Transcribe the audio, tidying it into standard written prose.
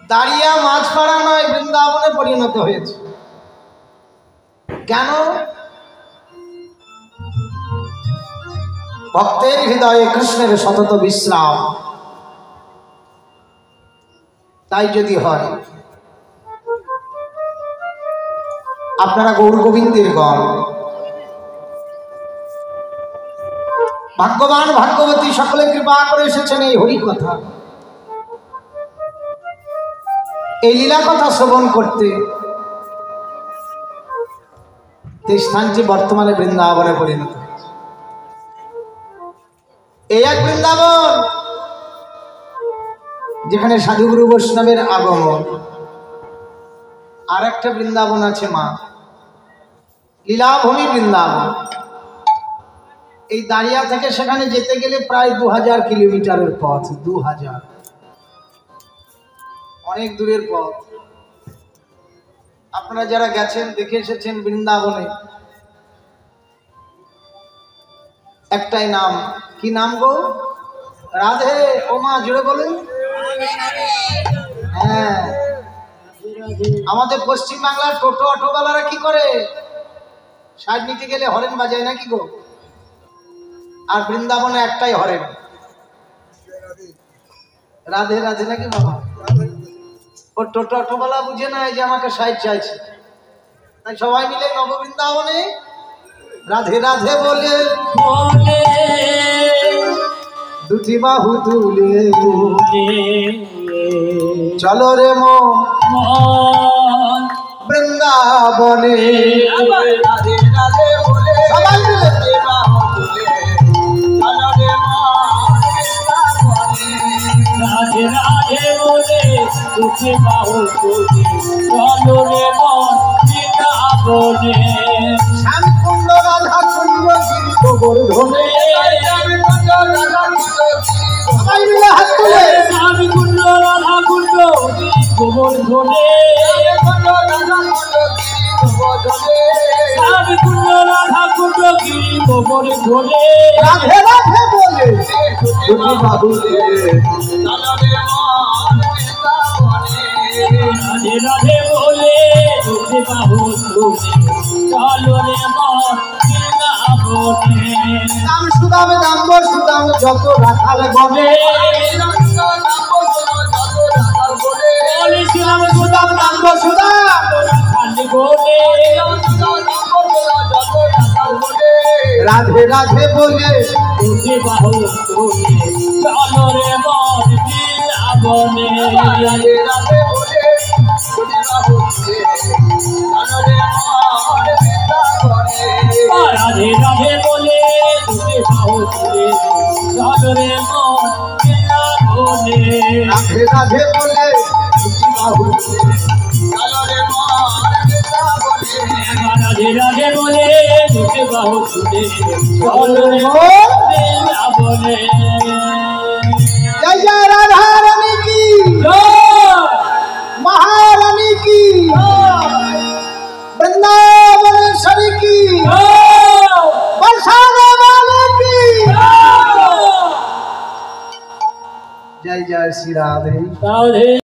দাঁড়িয়া মাঝপাড়া নয়, বৃন্দাবনে পরিণত হয়েছে। কেন? ভক্তের হৃদয়ে কৃষ্ণের সতত বিশ্রাম। তাই যদি হয়, আপনারা গৌর গোবিন্দের গণ, ভাগ্যবান ভাগ্যবতী সকলে কৃপা করে এসেছেন এই হরি কথা, এই লীলা কথা শ্রবণ করতে। এই স্থানটি বর্তমানে বৃন্দাবনে পরিণত হয়েছে। এই এক বৃন্দাবন যেখানে সাধুগুরু বৈষ্ণবের আগমন। আর একটা বৃন্দাবন আছে মা, লীলাভূমি বৃন্দাবন। এই দাঁড়িয়া থেকে সেখানে যেতে গেলে প্রায় 2000 কিলোমিটারের পথ। 2000, অনেক দূরের পথ। আপনারা যারা গেছেন দেখে এসেছেন বৃন্দাবনে, একটাই নাম। কি নাম গো? রাধে। ও মা জুড়ে বলেন। হ্যাঁ, আমাদের পশ্চিম বাংলার টোটো অটোওয়ালারা কি করে? সাইড নিতে গেলে হরেন বাজায় নাকি গো? আর বৃন্দাবনে একটাই হরেন, রাধে রাধে নাকি বাবা? ও টোটো অটোওয়ালা বুঝে না যে আমাকে সাইড চাইছে, তাই সবাই মিলে নববৃন্দাবনে রাধে রাধে বলে বলে দুটি বাহু তুলে চলো রে মন বৃন্দাবনে। রাধে রাধে বলে সবাই মিলে রাধে রাধে বলে দুটি বাহু তুলে চলো রে মন বৃন্দাবনে। শ্যামকুণ্ড রাধা কুণ্ড গিরি গোবর্ধনে। সবাই মিলে হাত তুলে শ্যামকুণ্ড রাধা কুণ্ড গিরি গোবর্ধনে। শ্যামকুণ্ড রাধা কুণ্ড গিরি গোবর্ধনে। রাধে রাধে বলে দুটি বাহু তুলে রাধে রাধে বলে দুটি বাহু তুলে চলো রে মন বৃন্দাবনে। দাম সুদাম দাম্ব সুদাম যত রাখাল গনে। সুদাম সুদাম দাম্ব সুদাম রাখাল গনে। রাধে রাধে বলে দুটি বাহু তুলে চলো রে মন বৃন্দাবনে। রাধে রাধে বলে দুটি বাহু তুলে চলো রে মন বৃন্দাবনে। রাধে রাধে বলে দুটি বাহু তুলে চলো রে মন বৃন্দাবনে। রাধে রাধে বলে দুটি বাহু তুলে চলো রে মন বৃন্দাবনে। রাধে রাধে বলে দুটি বাহু তুলে চলো রে মন বৃন্দাবনে। जय जय राधा रानी की जय, महारानी की वृंदावनेश्वरी की बरसाने वाले की जय जय श्री राधे राधे।